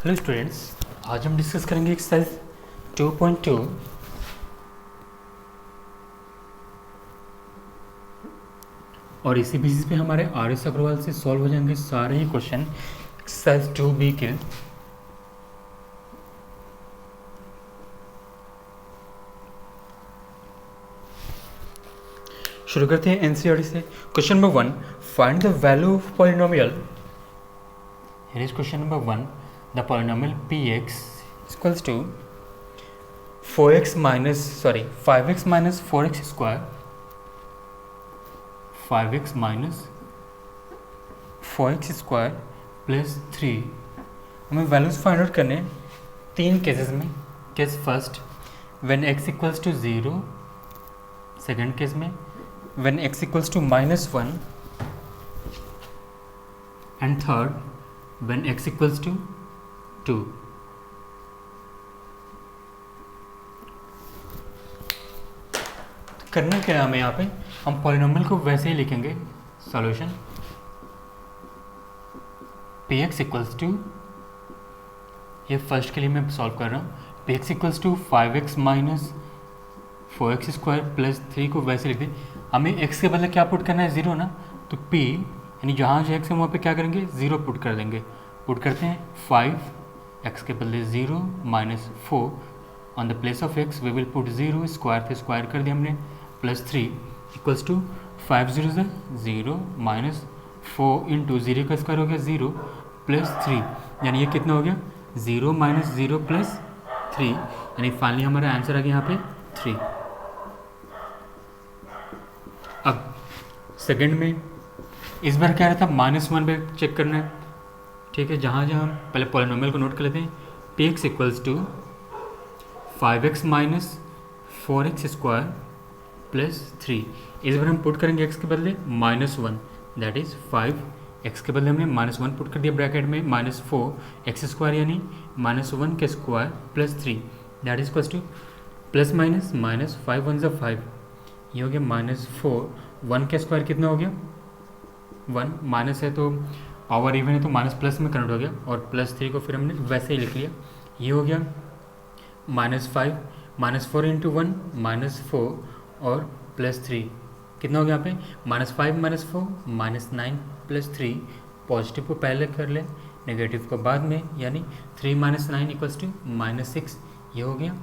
Hello students, आज हम discuss करेंगे एक्सरसाइज 2.2 और इसी बेसिस पे हमारे आर एस अग्रवाल से सॉल्व हो जाएंगे सारे ही क्वेश्चन एक्सरसाइज 2B के। शुरू करते हैं एनसीईआरटी से। Question number 1, find the value of polynomial. Here is question number 1, the polynomial px equals to 5x minus 4x square, 5x minus 4x square plus 3। हमें वैल्यूज फाइंड आउट करने तीन cases में। Case first, when x equals to 0। Second case में when x equals to -1। And third, when x equals to 2। करना क्या है हमें यहाँ पे, हम पॉलिनोमियल को वैसे ही लिखेंगे। सॉल्यूशन px इक्वल्स टू, ये फर्स्ट के लिए मैं सॉल्व कर रहा हूँ, px equals to 5x minus 4x square plus 3 को वैसे लिख दें। हमें x के बदले क्या पुट करना है, 0 ना, तो p यानी जहाँ जो x है वहाँ पे क्या करेंगे, 0 पुट कर देंगे। पुट करते हैं 5x के बदले 0 minus 4 on the place of x we will put 0, square थे स्क्वायर कर दिया हमने, प्लस 3 इक्वल्स टू 5 0 से 0 माइनस 4 इंटू 0 का स्क्वायर हो गया 0 प्लस 3, यानी ये कितना हो गया 0 माइनस 0 प्लस 3, यानी फाइनली हमारा आंसर आ गया यहाँ पे 3। अब सेकंड में इस बार क्या रहता, -1 पे चेक करना है। ठीक है, जहाँ जहाँ हम पहले पॉलिनोमियल को नोट कर लेते हैं। px equals to 5x minus 4x square plus 3। इस बार हम पुट करेंगे x के बदले -1, दैट इज 5x के बदले हमने -1 पुट कर दिया ब्रैकेट में, माइनस 4x स्क्वायर यानी -1 के square plus 3, that is equals two plus minus minus 5 1 5, ये हो गया -4। 1 के स्क्वायर कितना हो गया 1, माइनस है तो पावर इवन है तो माइनस प्लस में कन्वर्ट हो गया, और प्लस 3 को फिर हमने वैसे ही लिख लिया। ये हो गया -5 -4 इंटू 1 -4 और प्लस 3 कितना हो गया यहाँ पे, -5 -4 -9 प्लस 3। पॉजिटिव को पहले कर ले, नेगेटिव को बाद में, यानी 3 - 9 इक्वल्स टू -6। ये हो गया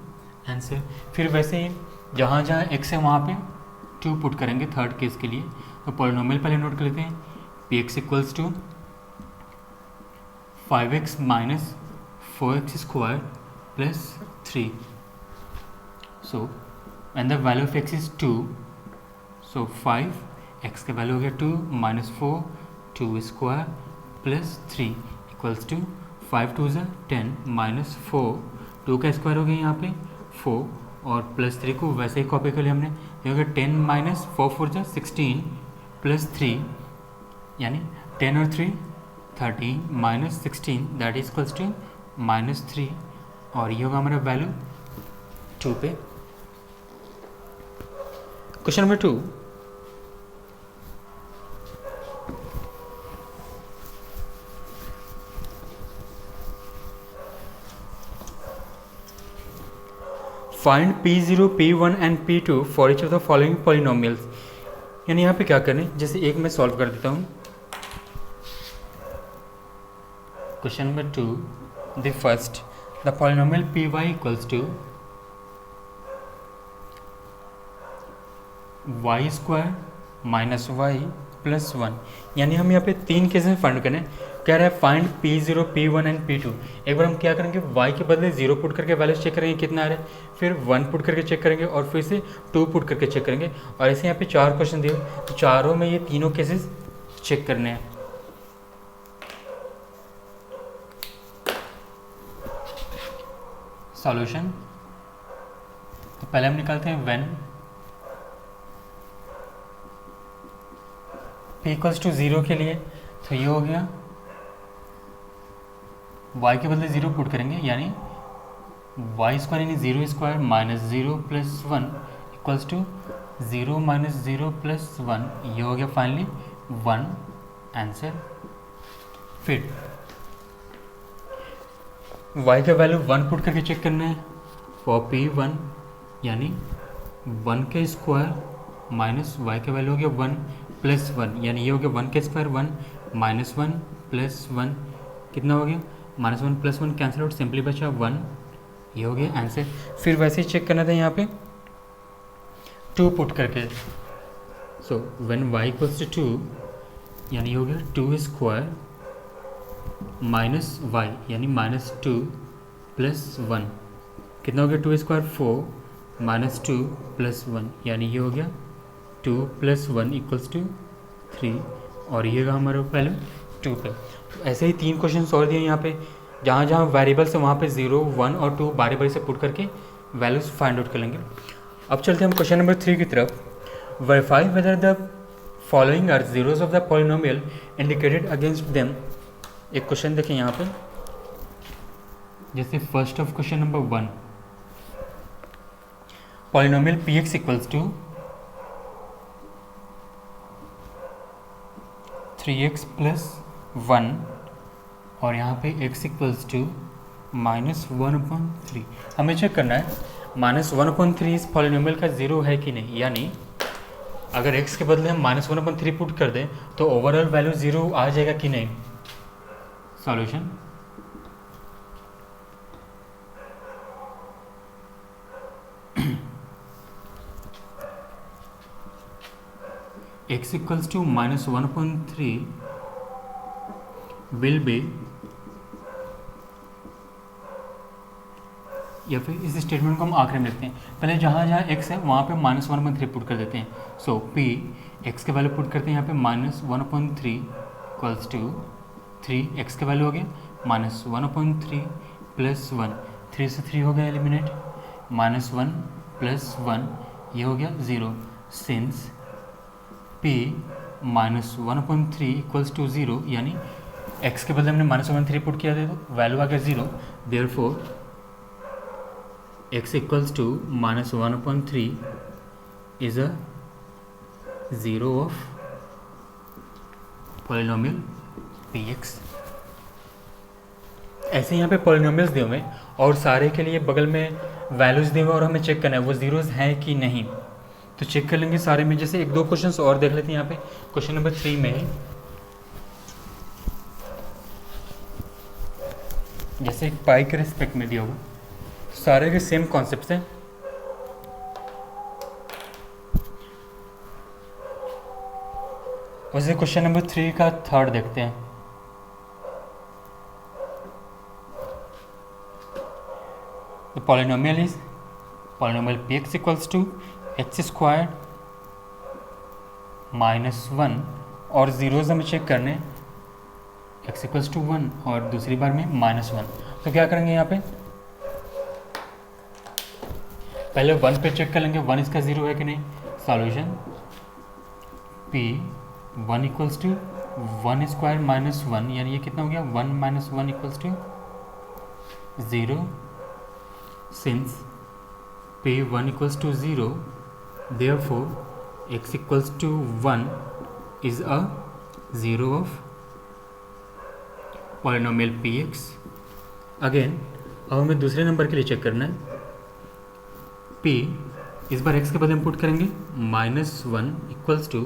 आंसर। फिर वैसे ही जहाँ जहाँ x है वहाँ पे 2 पुट करेंगे थर्ड केस के लिए। तो पॉलिनोमियल पहले नोट कर लेते हैं। px equals to 5x minus 4x square plus 3। So when the value of x is 2, so 5 x का वैल्यू हो गया 2 minus 4 2 square plus 3 equals to 5 2 10 minus 4 2 का स्क्वायर हो गया यहाँ पे 4 और प्लस 3 को वैसे ही कॉपी कर लिया हमने। ये हो गया 10 माइनस 4 4 16 प्लस 3, यानी 10 और 3 13 minus 16, that is equals to -3, और ये होगा हमारा वैल्यू 2 पे। Question number 2, find P0, P1 and P2 for each of the following polynomials. यानी यहाँ पे क्या करें, जैसे एक मैं सॉल्व कर देता हूँ। Question number 2, the first, the polynomial Py equals to y square minus y plus 1, यानी हम यहाँ पे तीन केस में फाइंड करें। कह रहा है find P0, P1 and P2। एक बार हम क्या करेंगे, y के बदले 0 पुट करके वैल्यूज चेक करेंगे कितना आ रहा है, फिर 1 पुट करके चेक करेंगे और फिर से 2 पुट करके चेक करेंगे। और ऐसे यहाँ पे 4 क्वेश्चन दिए, तो चारों में ये तीनों केसेस चेक करने हैं। सॉल्यूशन तो पहले हम निकालते हैं व्हेन p इक्वल्स टू 0 के लिए, तो ये हो गया y के बदले 0 पुट करेंगे, यानी y स्क्वायर यानी 0 square minus 0 plus 1 equals to 0 minus 0 plus 1, ये हो गया फाइनली 1 आंसर। फिर y का वैल्यू 1 पुट करके चेक करना है फॉर p1, यानी 1 के स्क्वायर माइनस y का वैल्यू हो गया 1 प्लस 1, यानी ये हो गया 1 के स्क्वायर 1 माइनस 1 प्लस 1, कितना हो गया minus 1 plus 1 cancel out, simply बचा 1, ये हो गया आंसर। फिर वैसे ही चेक करना था यहाँ पे 2 पुट करके, so when y equals to 2, यानी ये हो गया 2 स्क्वायर माइनस y, यानी माइनस 2 प्लस 1, कितना हो गया 2 स्क्वायर 4 माइनस 2 प्लस 1, यानी ये हो गया 2 प्लस 1 इक्वल्स टू 3, और ये हमारा पहले 2 पे। तो ऐसे ही 3 क्वेश्चन और दिए यहाँ पे, जहाँ जहाँ वेरिएबल्स है वहाँ पे 0, 1 और 2 बारी बारी से पुट करके वैल्यूज फाइंड आउट कर लेंगे। अब चलते हैं हम क्वेश्चन नंबर 3 की तरफ। Verify whether the following are zeros of the polynomial indicated against them. एक क्वेश्चन देखें यहाँ पे, जैसे first of question number 1, polynomial px equals to 3x plus 1 और यहाँ पे x इक्वल्स टू -1/3। हमें चेक करना है -1/3 इस पॉलिनोमियल का ज़ीरो है कि नहीं, यानी अगर x के बदले हम -1/3 पुट कर दें तो ओवरऑल वैल्यू ज़ीरो आ जाएगा कि नहीं। Solution, x equals to -1/3 will be, या फिर इस स्टेटमेंट को हम आखिरी में लिखते हैं। पहले जहाँ जहाँ x है वहाँ पे -1/3 पुट कर देते हैं। सो p x के वैल्यू पुट करते हैं यहाँ पे -1/3 इक्वल्स टू 3, x का वैल्यू हो गया -1/3 प्लस 1, 3 से 3 हो गया एलिमिनेट, -1 प्लस 1, ये हो गया 0। सिंस p -1/3 इक्वल्स टू 0, यानी x के बदले हमने -1/3 पुट किया था तो वैल्यू आ गया 0। Therefore x equals to -1/3 is a zero of polynomial px। ऐसे यहाँ पे पॉलिनोमियल्स दिए हुए और सारे के लिए बगल में वैल्यूज़ दिए हुए और हमें चेक करना है वो ज़ीरोज़ हैं कि नहीं। तो चेक कर लेंगे सारे में। जैसे एक दो क्वेश्चंस और देख लेते हैं यहाँ पे। क्वेश्चन नंबर 3 में है, जैसे एक पाई के रिस्पेक्ट में दिया हुआ, सारे के सेम कॉन्सेप्ट हैं। वैसे क्वेश्चन नंबर 3 का थर्ड देखते हैं। The polynomial is polynomial px equals to x square -1 और ज़ीरोज़ हमें चेक करने x इक्वल्स टू 1 और दूसरी बार में -1। तो क्या करेंगे यहाँ पे, पहले 1 पे चेक कर लेंगे 1 इसका ज़ीरो है कि नहीं। Solution p 1 equals to 1 square -1, यानी ये कितना हो गया 1 - 1 equals to 0। Since p 1 equals to 0, therefore x equals to 1 is a zero of polynomial px। Again अब हमें दूसरे नंबर के लिए चेक करना है। p इस बार x के बदले हम पुट करेंगे -1 इक्वल्स टू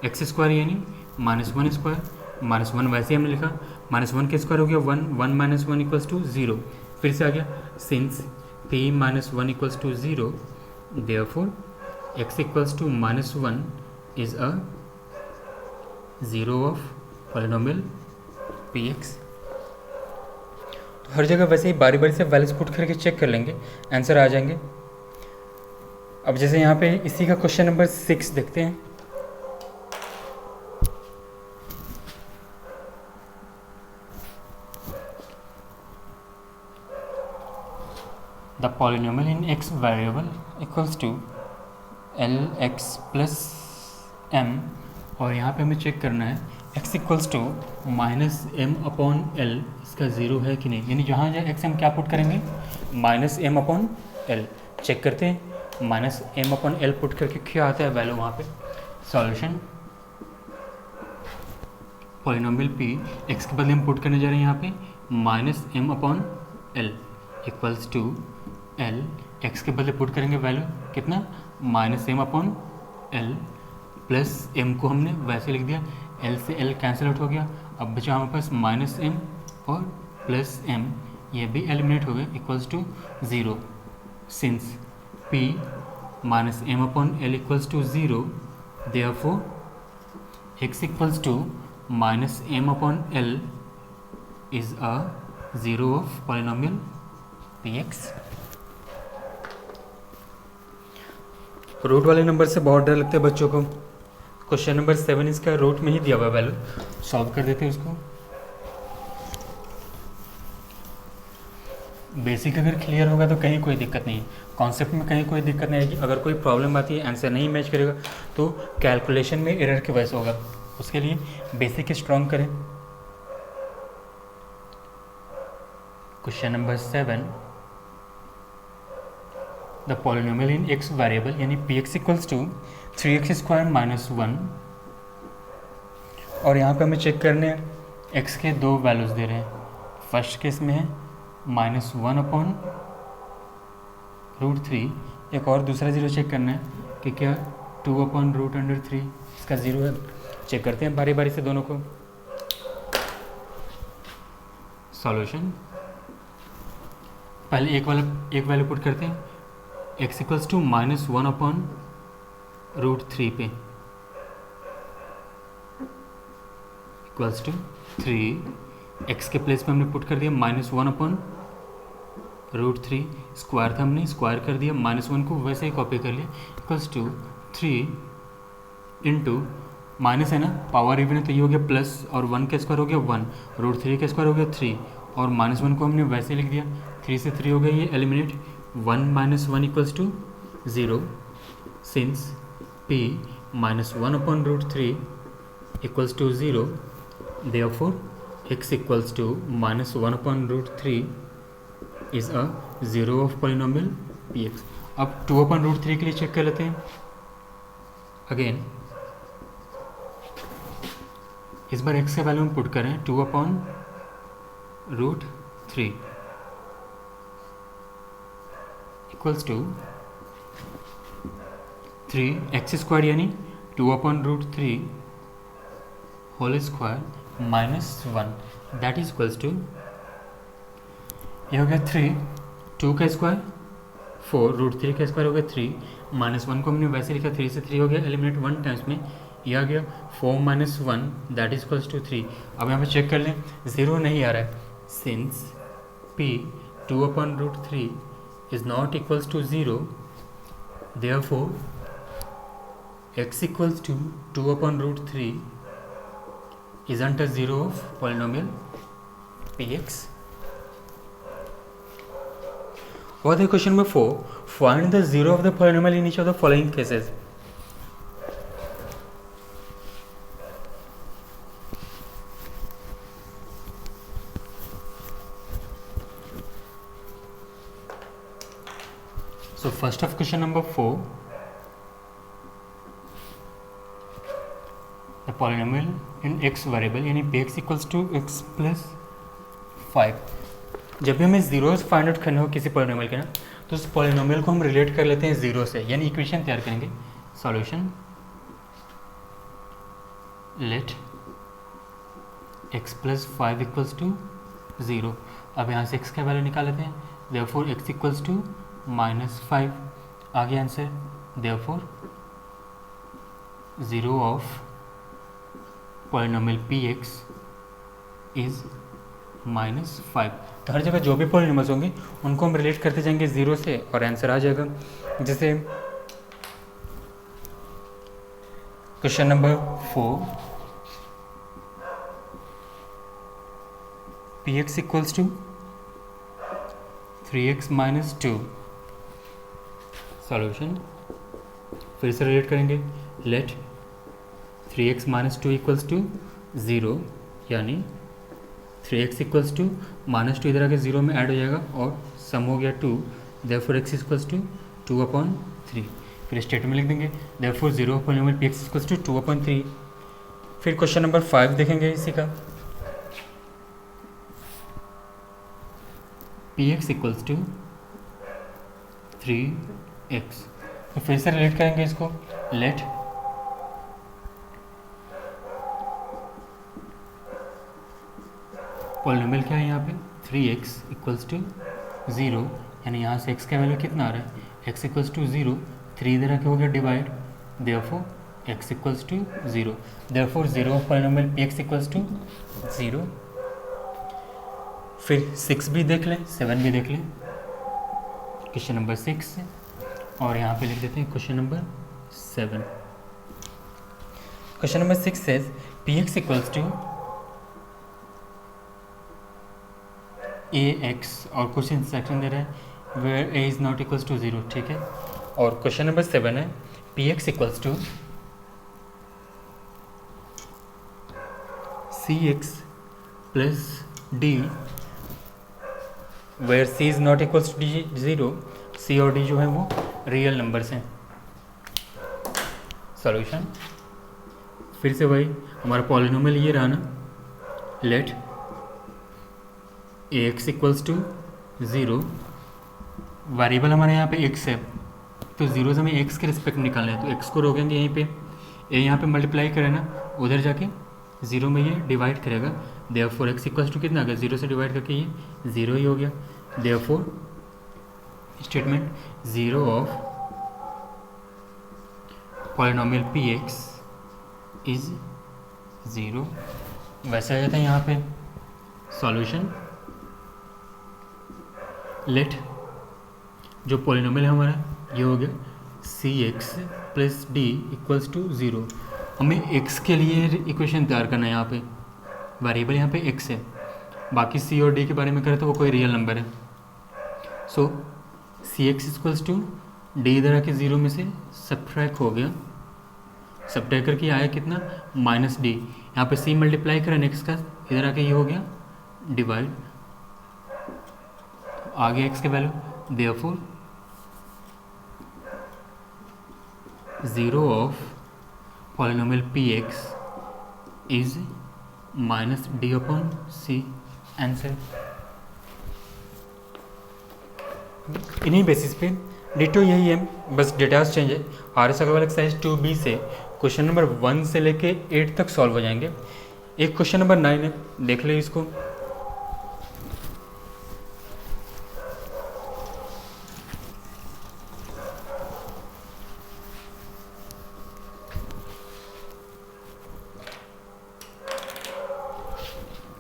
एक्स स्क्वायर, यानी -1 स्क्वायर, -1 वैसे ही हमने लिखा, -1 के स्क्वायर हो गया 1, 1 - 1 इक्वल्स टू 0। फिर से आ गया since p -1 equals to 0, therefore x equals to -1 is a zero of polynomial px। तो हर जगह वैसे ही बारी बारी से वैल्यूज पुट करके चेक कर लेंगे, आंसर आ जाएंगे। अब जैसे यहाँ पे इसी का क्वेश्चन नंबर 6 देखते हैं। The polynomial in x variable equals to lx plus m, और यहाँ पे हमें चेक करना है x इक्वल्स टू -m/l इसका ज़ीरो है कि नहीं, यानी जहाँ जहाँ x हम क्या पुट करेंगे -m/l। चेक करते हैं -m/l पुट करके क्या आता है वैल्यू वहाँ पे। सॉल्यूशन पॉलिनोमियल p x के बदले हम पुट करने जा रहे हैं यहाँ पे -m/l L equals to L, x के बदले पुट करेंगे वैल्यू कितना minus M upon L, plus M को हमने वैसे लिख दिया, एल से एल कैंसिल आउट हो गया, अब बचा हमारे पास माइनस एम और प्लस एम, ये भी एलिमिनेट हो गए equals to zero, since P minus M upon L equals to zero, therefore x equals to minus M upon L is a zero of polynomial P x. Root वाले number से बहुत डर लगता है बच्चों को। क्वेश्चन नंबर 7 इसका root में ही दिया हुआ वैल्यू, सॉल्व कर देते हैं उसको। बेसिक अगर क्लियर होगा तो कहीं कोई दिक्कत नहीं है, कॉन्सेप्ट में कहीं कोई दिक्कत नहीं आएगी। अगर कोई प्रॉब्लम आती है, आंसर नहीं मैच करेगा, तो कैलकुलेशन में एरर की वजह से होगा। उसके लिए बेसिक स्ट्रॉन्ग करें। Question number 7, the polynomial in X variable यानी P x equals to 3x square minus 1, और यहाँ पे हमें चेक करने x के दो वैल्यूज़ दे रहे हैं। फर्स्ट केस में है माइनस 1 अपॉन रूट 3, एक और दूसरा ज़ीरो चेक करना है कि क्या 2 अपॉन रूट अंडर 3 इसका ज़ीरो है। चेक करते हैं बारी बारी से दोनों को। सॉल्यूशन, पहले एक वैल्यू पुट करते हैं, x equals to minus 1 upon root 3 पे इक्वल्स टू 3, एक्स के प्लेस पे हमने पुट कर दिया माइनस 1 अपॉन रूट 3, स्क्वायर था हमने स्क्वायर कर दिया, माइनस 1 को वैसे ही कॉपी कर लिया, इक्वल्स टू 3 इंटू माइनस है ना, पावर इवन है तो ये हो गया प्लस, और 1 का स्क्वायर हो गया 1, रूट 3 का स्क्वायर हो गया 3, और माइनस 1 को हमने वैसे लिख दिया, 3 से 3 हो गया ये eliminate, 1 minus 1 equals to 0, since p minus 1 upon root 3 equals to 0, therefore x equals to minus 1 upon root 3 is a zero of polynomial px। अब 2 upon root 3 के लिए चेक कर लेते हैं अगेन। इस बार x का वैल्यू हम पुट करें 2 upon root 3 equals to 3x square यानी 2 upon root 3 whole square minus 1, that is equals to, ये हो गया 3, 2 का स्क्वायर 4, रूट 3 का स्क्वायर हो गया 3, माइनस 1 को हमने वैसे लिखा, 3 से 3 हो गया एलिमिनेट 1 टाइम्स में, यह आ गया 4 minus 1 that is equals to 3। अब यहाँ पे चेक कर लें, ज़ीरो नहीं आ रहा है, since p 2 upon root 3 is not equals to 0, therefore x equals to 2 upon root 3 isn't a zero of polynomial px। What is question number 4? Find the zero of the polynomial in each of the following cases। So first of question number 4, the polynomial in x variable यानी px equals to x plus 5। जब भी हमें zeros find out करना हो किसी polynomial के ना, तो उस पॉलिनोमियल को हम रिलेट कर लेते हैं जीरो से, यानी इक्वेशन तैयार करेंगे। Solution, let x plus 5 equals to 0। अब यहाँ से x का वैल्यू निकाल लेते हैं, therefore x equals to minus 5 आ गया answer, therefore zero of polynomial px is minus 5। तो हर जगह जो भी पॉलिनोमियल्स होंगे उनको हम रिलेट करते जाएंगे ज़ीरो से और आंसर आ जाएगा। जैसे question number 4, px equals to 3x minus 2। Solution, फिर से रिलेट करेंगे, late 3x minus 2 equals to 0, यानी 3x इक्वल्स टू माइनस 2 इधर आके 0 में ऐड हो जाएगा और सम हो गया 2, therefore x equals to 2 upon 3। फिर स्टेटमेंट लिख देंगे, therefore 0 polynomial px equals to 2 upon 3। फिर क्वेश्चन नंबर 5 देखेंगे इसी का। P x equals to 3x। तो फिर से रिलेट करेंगे इसको, लेट पॉलिनोमियल क्या है यहाँ पे 3x इक्वल्स टू 0, यानी यहाँ से x का वैल्यू कितना आ रहा है, x इक्वल्स टू 0, 3 इधर आके हो गया divide, therefore x equals to 0, therefore 0 of polynomial px equals to 0। फिर 6 भी देख लें, 7 भी देख लें, क्वेश्चन नंबर 6 और यहाँ पे लिख देते हैं question number 7। Question number 6 says px equals to ax और कुछ इंस्ट्रक्शन दे रहा है where a is not equals to 0, ठीक है। और क्वेश्चन नंबर 7 है px equals to cx plus d where c is not equals to 0, c और d जो है वो रियल नंबर्स हैं। सॉल्यूशन फिर से वही हमारा पॉलिनोमियल ये रहा ना, let ax equals to 0, variable हमारे यहाँ पे x है, तो 0 से हमें x के रिस्पेक्ट में निकालना है, तो x को रोकेंगे यहीं पे, a यहाँ पे मल्टीप्लाई करें ना, उधर जाके 0 में ये डिवाइड करेगा, देयरफॉर x इक्वल्स टू कितना आ गया, 0 से डिवाइड करके ये 0 ही हो गया, therefore statement 0 of polynomial px is 0 वैसे आ जाता है यहाँ पे। सॉल्यूशन लेट जो पॉलिनोमियल है हमारा ये हो गया cx plus d equals to 0। हमें x के लिए इक्वेशन तैयार करना है, यहाँ पे वेरिएबल यहाँ पे x है, बाकी c और d के बारे में करें तो वो कोई रियल नंबर है। सो cx इक्वल्स टू d इधर आके 0 में से सब्ट्रैक्ट हो गया, सब्ट्रैक्ट करके आया कितना माइनस d, यहाँ पे c मल्टीप्लाई करें नेक्स्ट का, इधर आके ये हो गया डिवाइड, आगे x के value, therefore 0 of polynomial px is minus d upon c answer. इन्हीं बेसिस पे डिटो यही है, बस डेटास चेंज है। RS अग्रवाल एक्सरसाइज 2B से क्वेश्चन नंबर 1 से लेके 8 तक सॉल्व हो जाएंगे। एक क्वेश्चन नंबर 9 है, देख ले इसको।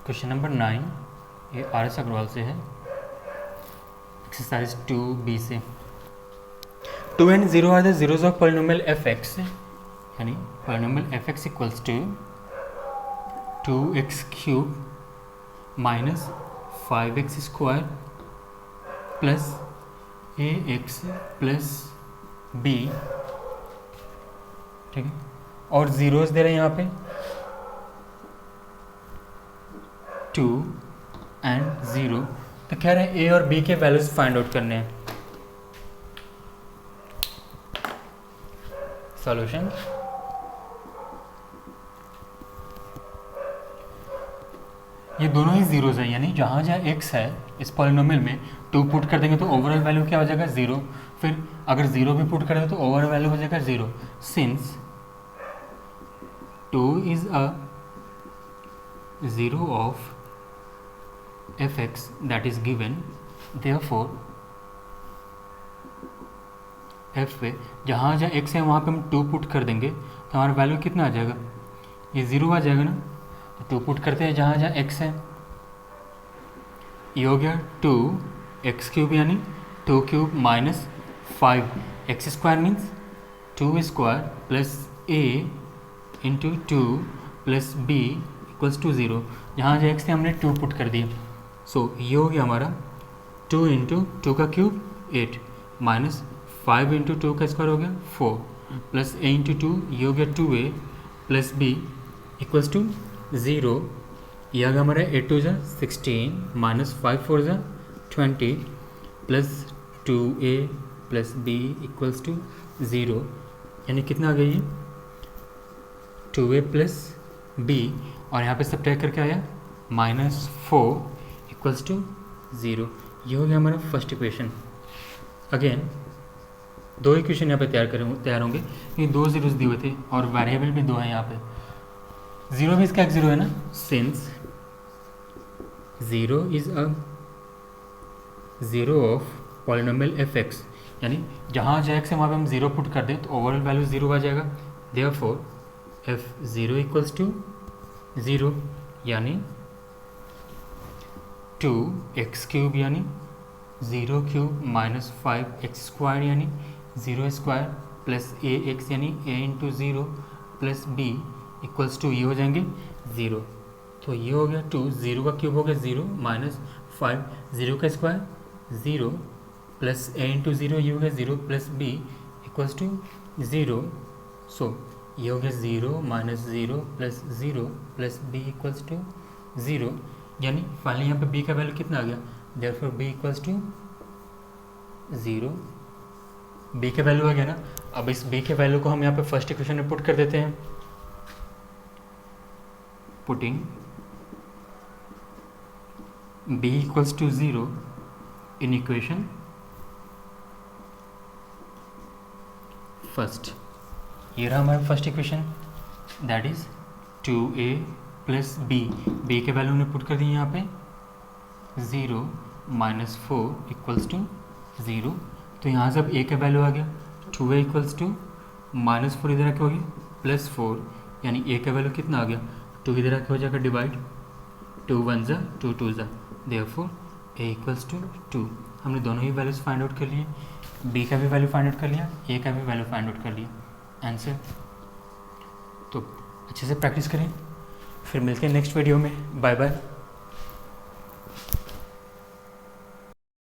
क्वेश्चन नंबर 9 ये RS अग्रवाल से है, एक्सरसाइज 2B से। 2 and 0 are the zeros of polynomial fx, यानी polynomial fx equals to 2x cube minus 5x square plus ax plus b, ठीक है। और जीरोज दे रहे हैं यहाँ पे 2 एंड 0, तो कह रहे हैं a और b के वैल्यूज फाइंड आउट करने हैं। सॉल्यूशन ये दोनों ही जीरोज हैं, यानी जहाँ जहाँ x है इस पॉलिनोमियल में 2 पुट कर देंगे तो ओवरऑल वैल्यू क्या हो जाएगा 0, फिर अगर 0 भी पुट करेंगे तो ओवरऑल वैल्यू हो जाएगा 0। Since 2 is a 0 of fx that is given, therefore f पे जहाँ जहाँ x है वहाँ पे हम 2 पुट कर देंगे तो हमारा वैल्यू कितना आ जाएगा, ये 0 आ जाएगा ना। तो 2 पुट करते हैं जहाँ जहाँ x है, ये हो गया 2x क्यूब यानी 2 cube minus 5x square means 2 square plus a into 2 plus b equals to 0। जहाँ जहाँ x है हमने 2 पुट कर दिया। सो ये हो गया हमारा 2 इंटू 2 का क्यूब 8 माइनस 5 इंटू 2 का स्क्वायर हो गया 4 प्लस a इंटू 2, ये हो गया 2a plus b equals to 0। ये आ गया हमारा 8 2 जा 16 माइनस 5 4 जा 20 plus 2a plus b equals to 0, यानी कितना आ गया ये 2a प्लस b, और यहाँ पे सब्ट्रैक्ट करके आया माइनस 4 इक्वल्स टू 0। ये हो गया हमारा फर्स्ट इक्वेशन। अगेन दो इक्वेशन यहाँ पे तैयार होंगे, ये दो जीरोस दिए हुए थे और वेरिएबल भी दो है यहाँ पे। जीरो भी इसका एक जीरो है ना, since zero is a zero of polynomial F x, यानी जहाँ जो एक्स है वहाँ पे हम जीरो पुट कर दें तो ओवरऑल वैल्यू जीरो आ जाएगा। Therefore F zero equals to zero, यानी 2x³ यानी 0 क्यूब माइनस 5x² यानी 0 स्क्वायर प्लस ax यानी a into zero plus b equals to ये हो जाएंगे 0। तो ये हो गया 2, 0 का क्यूब हो गया 0 माइनस 5, 0 का square 0 plus a into zero, ये हो गया 0 plus b equals to 0। So ये हो गया 0 minus 0 plus 0 plus b equals to 0, यानी फाइनली यहाँ पे b का वैल्यू कितना आ गया, therefore b equals to 0। b का वैल्यू आ गया ना। अब इस b के वैल्यू को हम यहाँ पे फर्स्ट इक्वेशन में पुट कर देते हैं। Putting b equals to 0 in equation first. ये रहा हमारा first equation, that is 2a plus b के वैल्यू हमने पुट कर दिए यहाँ पे 0 माइनस 4 इक्वल्स टू 0। तो यहाँ से अब a का वैल्यू आ गया 2a इक्वल्स टू माइनस 4 इधर आके हो गया प्लस 4, यानी a का वैल्यू कितना आ गया 2 इधर आके हो जाएगा डिवाइड, 2 1 ज़ा 2 2 ज़ा, देयरफॉर a इक्वल्स टू 2। हमने दोनों ही वैल्यूज फाइंड आउट कर लिए, b का भी वैल्यू फाइंड आउट कर लिया, a का भी वैल्यू फाइंड आउट कर लिया। आंसर। तो अच्छे से प्रैक्टिस करें, फिर मिलते हैं नेक्स्ट वीडियो में। Bye bye.